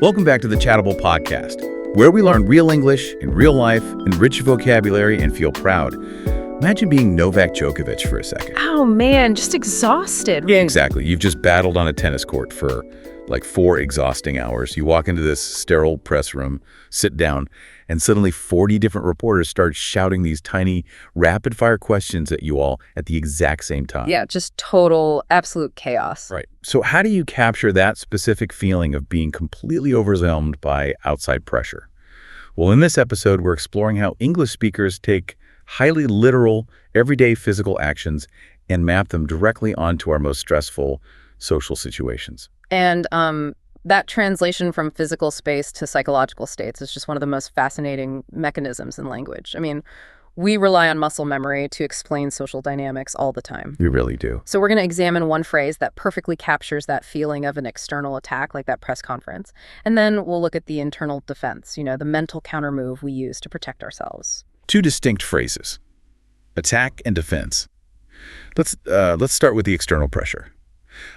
Welcome back to the Chattable podcast, where we learn real English in real life, enrich your vocabulary, and feel proud. Imagine being Novak Djokovic for a second. Oh man, just exhausted. Yeah, exactly. You've just battled on a tennis court for like 4 exhausting hours. You walk into this sterile press room, sit down, and suddenly 40 different reporters start shouting these tiny rapid-fire questions at you all at the exact same time. Yeah, just total, absolute chaos. Right. So how do you capture that specific feeling of being completely overwhelmed by outside pressure? Well, in this episode, we're exploring how English speakers take highly literal, everyday physical actions and map them directly onto our most stressful social situations. And that translation from physical space to psychological states is just one of the most fascinating mechanisms in language. I mean, we rely on muscle memory to explain social dynamics all the time. We really do. So we're going to examine one phrase that perfectly captures that feeling of an external attack, like that press conference. And then we'll look at the internal defense, the mental countermove we use to protect ourselves. 2 distinct phrases, attack and defense. Let's start with the external pressure.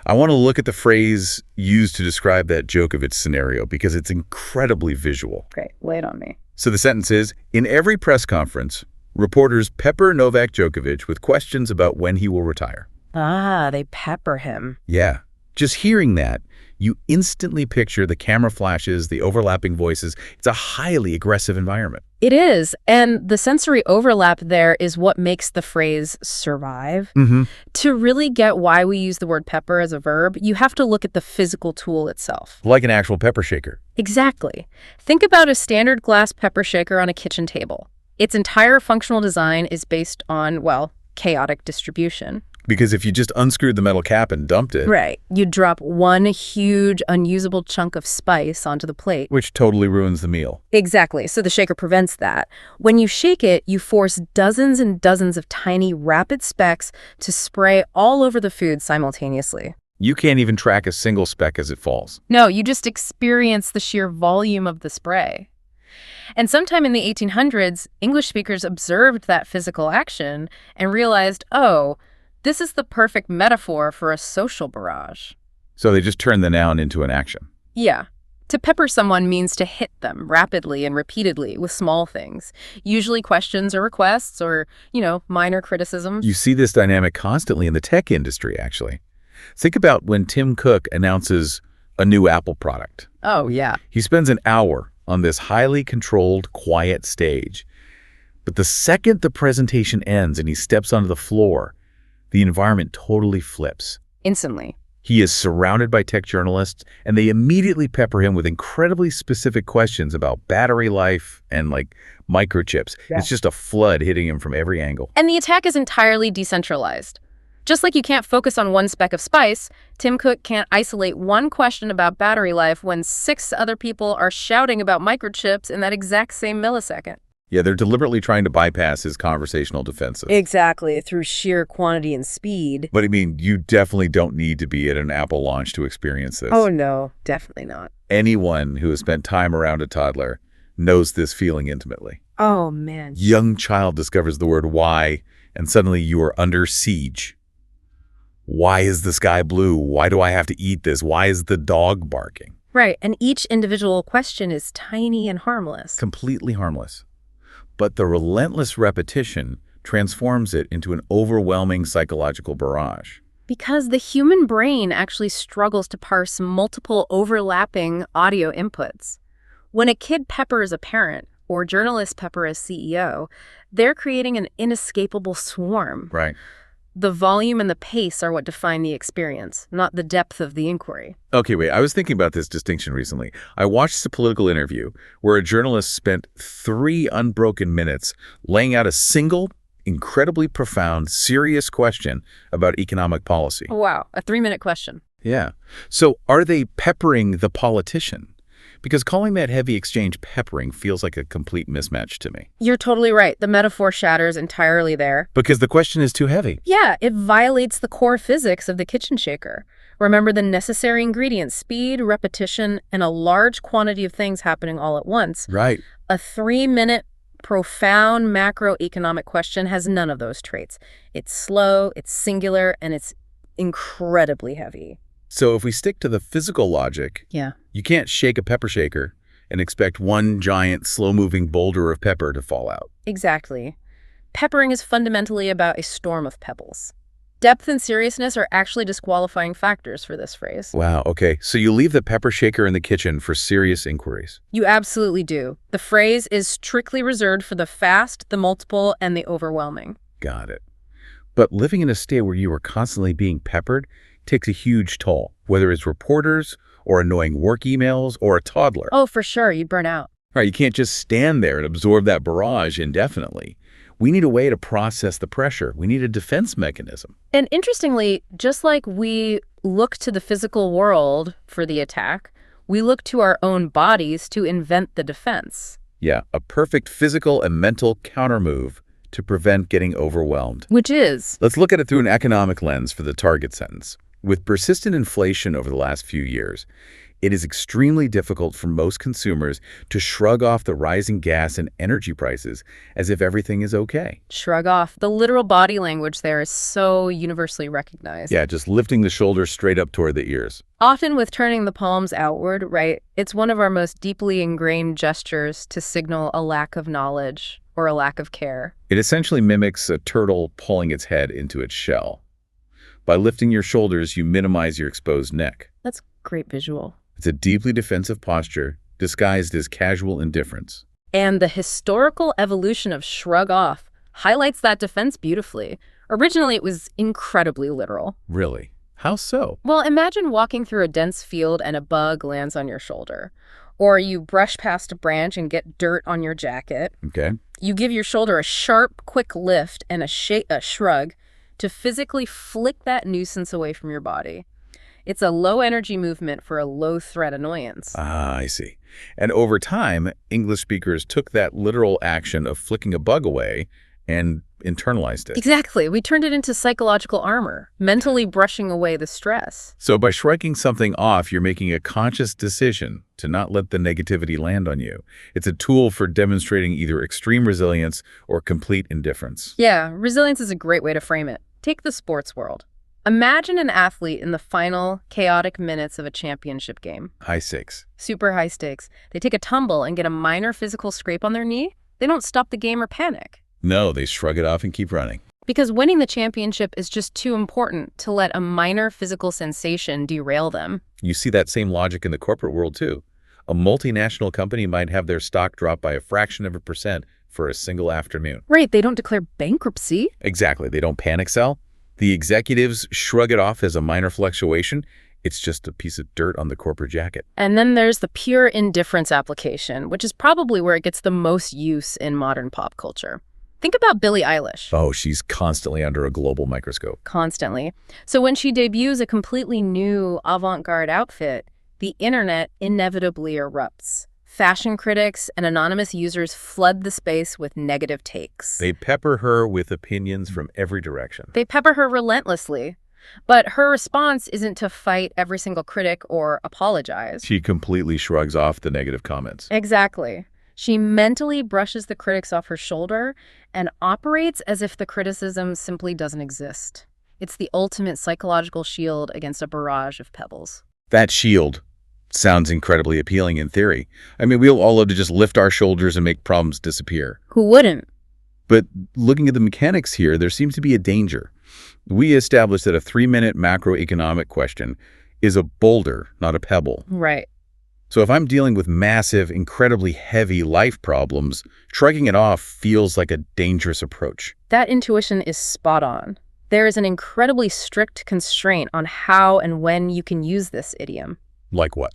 I want to look at the phrase used to describe that Djokovic scenario because it's incredibly visual. Great, lay it on me. So the sentence is, in every press conference, reporters pepper Novak Djokovic with questions about when he will retire. Ah, they pepper him. Yeah. Just hearing that, you instantly picture the camera flashes, the overlapping voices. It's a highly aggressive environment. It is. And the sensory overlap there is what makes the phrase survive. To really get why we use the word pepper as a verb, you have to look at the physical tool itself. Like an actual pepper shaker. Exactly. Think about a standard glass pepper shaker on a kitchen table. Its entire functional design is based on, chaotic distribution. Because if you just unscrewed the metal cap and dumped it... Right. You drop one huge, unusable chunk of spice onto the plate. Which totally ruins the meal. Exactly. So the shaker prevents that. When you shake it, you force dozens and dozens of tiny, rapid specks to spray all over the food simultaneously. You can't even track a single speck as it falls. No, you just experience the sheer volume of the spray. And sometime in the 1800s, English speakers observed that physical action and realized, this is the perfect metaphor for a social barrage. So they just turned the noun into an action. Yeah. To pepper someone means to hit them rapidly and repeatedly with small things, usually questions or requests or, minor criticisms. You see this dynamic constantly in the tech industry, actually. Think about when Tim Cook announces a new Apple product. Oh, yeah. He spends an hour on this highly controlled, quiet stage. But the second the presentation ends and he steps onto the floor, the environment totally flips. Instantly. He is surrounded by tech journalists, and they immediately pepper him with incredibly specific questions about battery life and, microchips. Yeah. It's just a flood hitting him from every angle. And the attack is entirely decentralized. Just like you can't focus on one speck of spice, Tim Cook can't isolate one question about battery life when 6 other people are shouting about microchips in that exact same millisecond. Yeah, they're deliberately trying to bypass his conversational defenses. Exactly, through sheer quantity and speed. But you definitely don't need to be at an Apple launch to experience this. Oh, no, definitely not. Anyone who has spent time around a toddler knows this feeling intimately. Oh, man. Young child discovers the word why, and suddenly you are under siege. Why is the sky blue? Why do I have to eat this? Why is the dog barking? Right, and each individual question is tiny and harmless. Completely harmless. But the relentless repetition transforms it into an overwhelming psychological barrage. Because the human brain actually struggles to parse multiple overlapping audio inputs. When a kid peppers a parent, or journalists pepper a CEO, they're creating an inescapable swarm. Right. The volume and the pace are what define the experience, not the depth of the inquiry. Okay, wait, I was thinking about this distinction recently. I watched a political interview where a journalist spent 3 unbroken minutes laying out a single, incredibly profound, serious question about economic policy. Oh, wow, a 3-minute question. Yeah. So are they peppering the politician? Because calling that heavy exchange peppering feels like a complete mismatch to me. You're totally right. The metaphor shatters entirely there. Because the question is too heavy. Yeah, it violates the core physics of the kitchen shaker. Remember the necessary ingredients: speed, repetition, and a large quantity of things happening all at once. Right. A 3-minute profound macroeconomic question has none of those traits. It's slow, it's singular, and it's incredibly heavy. So if we stick to the physical logic, Yeah. you can't shake a pepper shaker and expect one giant, slow-moving boulder of pepper to fall out. Exactly. Peppering is fundamentally about a storm of pebbles. Depth and seriousness are actually disqualifying factors for this phrase. Wow, okay. So you leave the pepper shaker in the kitchen for serious inquiries. You absolutely do. The phrase is strictly reserved for the fast, the multiple, and the overwhelming. Got it. But living in a state where you are constantly being peppered takes a huge toll, whether it's reporters or annoying work emails or a toddler. Oh, for sure, you'd burn out. Right, you can't just stand there and absorb that barrage indefinitely. We need a way to process the pressure. We need a defense mechanism. And interestingly, just like we look to the physical world for the attack, we look to our own bodies to invent the defense. Yeah, a perfect physical and mental countermove to prevent getting overwhelmed. Which is? Let's look at it through an economic lens for the target sentence. With persistent inflation over the last few years, it is extremely difficult for most consumers to shrug off the rising gas and energy prices as if everything is okay. Shrug off. The literal body language there is so universally recognized. Yeah, just lifting the shoulders straight up toward the ears. Often with turning the palms outward, right? It's one of our most deeply ingrained gestures to signal a lack of knowledge or a lack of care. It essentially mimics a turtle pulling its head into its shell. By lifting your shoulders, you minimize your exposed neck. That's a great visual. It's a deeply defensive posture disguised as casual indifference. And the historical evolution of shrug off highlights that defense beautifully. Originally, it was incredibly literal. Really? How so? Well, imagine walking through a dense field and a bug lands on your shoulder. Or you brush past a branch and get dirt on your jacket. Okay. You give your shoulder a sharp, quick lift and a shrug to physically flick that nuisance away from your body. It's a low-energy movement for a low-threat annoyance. Ah, I see. And over time, English speakers took that literal action of flicking a bug away and internalized it. Exactly. We turned it into psychological armor, mentally brushing away the stress. So by shrugging something off, you're making a conscious decision to not let the negativity land on you. It's a tool for demonstrating either extreme resilience or complete indifference. Yeah, resilience is a great way to frame it. Take the sports world. Imagine an athlete in the final, chaotic minutes of a championship game. High stakes. Super high stakes. They take a tumble and get a minor physical scrape on their knee. They don't stop the game or panic. No, they shrug it off and keep running. Because winning the championship is just too important to let a minor physical sensation derail them. You see that same logic in the corporate world, too. A multinational company might have their stock drop by a fraction of a percent for a single afternoon. Right, they don't declare bankruptcy. Exactly. They don't panic sell. The executives shrug it off as a minor fluctuation. It's just a piece of dirt on the corporate jacket. And then there's the pure indifference application, which is probably where it gets the most use in modern pop culture. Think about Billie Eilish. Oh, she's constantly under a global microscope. Constantly. So when she debuts a completely new avant-garde outfit, the internet inevitably erupts. Fashion critics and anonymous users flood the space with negative takes. They pepper her with opinions from every direction. They pepper her relentlessly. But her response isn't to fight every single critic or apologize. She completely shrugs off the negative comments. Exactly. She mentally brushes the critics off her shoulder and operates as if the criticism simply doesn't exist. It's the ultimate psychological shield against a barrage of pebbles. That shield sounds incredibly appealing in theory. I mean, we'll all love to just lift our shoulders and make problems disappear. Who wouldn't? But looking at the mechanics here, there seems to be a danger. We established that a 3-minute macroeconomic question is a boulder, not a pebble. Right. So if I'm dealing with massive, incredibly heavy life problems, shrugging it off feels like a dangerous approach. That intuition is spot on. There is an incredibly strict constraint on how and when you can use this idiom. Like what?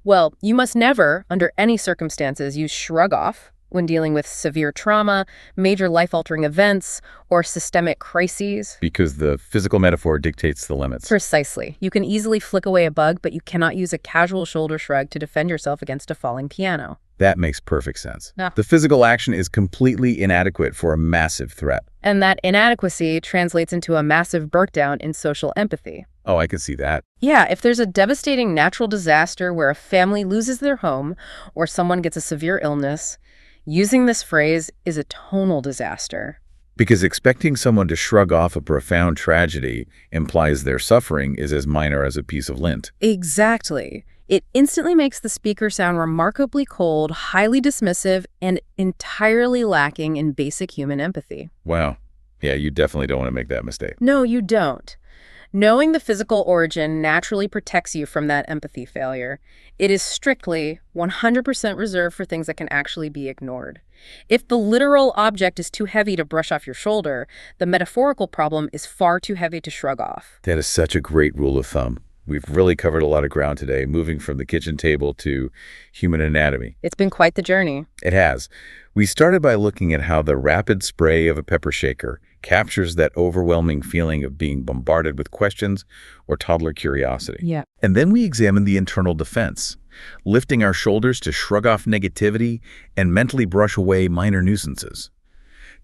Well, you must never, under any circumstances, use shrug off when dealing with severe trauma, major life-altering events, or systemic crises. Because the physical metaphor dictates the limits. Precisely. You can easily flick away a bug, but you cannot use a casual shoulder shrug to defend yourself against a falling piano. That makes perfect sense. Yeah. The physical action is completely inadequate for a massive threat. And that inadequacy translates into a massive breakdown in social empathy. Oh, I can see that. Yeah, if there's a devastating natural disaster where a family loses their home or someone gets a severe illness, using this phrase is a tonal disaster. Because expecting someone to shrug off a profound tragedy implies their suffering is as minor as a piece of lint. Exactly. It instantly makes the speaker sound remarkably cold, highly dismissive, and entirely lacking in basic human empathy. Wow. Yeah, you definitely don't want to make that mistake. No, you don't. Knowing the physical origin naturally protects you from that empathy failure. It is strictly 100% reserved for things that can actually be ignored. If the literal object is too heavy to brush off your shoulder, the metaphorical problem is far too heavy to shrug off. That is such a great rule of thumb. We've really covered a lot of ground today, moving from the kitchen table to human anatomy. It's been quite the journey. It has. We started by looking at how the rapid spray of a pepper shaker captures that overwhelming feeling of being bombarded with questions or toddler curiosity. Yeah. And then we examined the internal defense, lifting our shoulders to shrug off negativity and mentally brush away minor nuisances.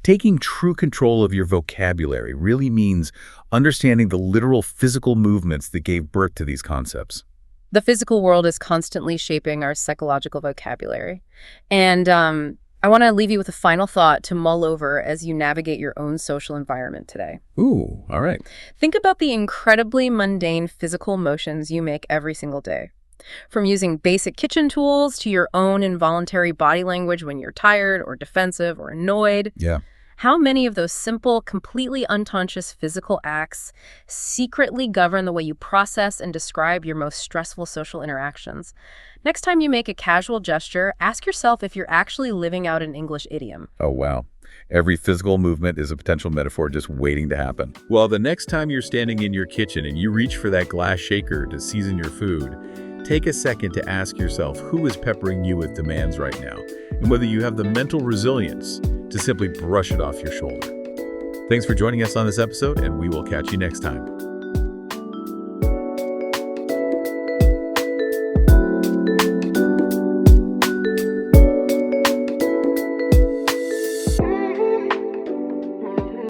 Taking true control of your vocabulary really means understanding the literal physical movements that gave birth to these concepts. The physical world is constantly shaping our psychological vocabulary. And I want to leave you with a final thought to mull over as you navigate your own social environment today. Ooh, all right. Think about the incredibly mundane physical motions you make every single day. From using basic kitchen tools to your own involuntary body language when you're tired or defensive or annoyed. Yeah. How many of those simple, completely unconscious physical acts secretly govern the way you process and describe your most stressful social interactions? Next time you make a casual gesture, ask yourself if you're actually living out an English idiom. Oh, wow. Every physical movement is a potential metaphor just waiting to happen. Well, the next time you're standing in your kitchen and you reach for that glass shaker to season your food, take a second to ask yourself who is peppering you with demands right now, and whether you have the mental resilience to simply brush it off your shoulder. Thanks for joining us on this episode, and we will catch you next time.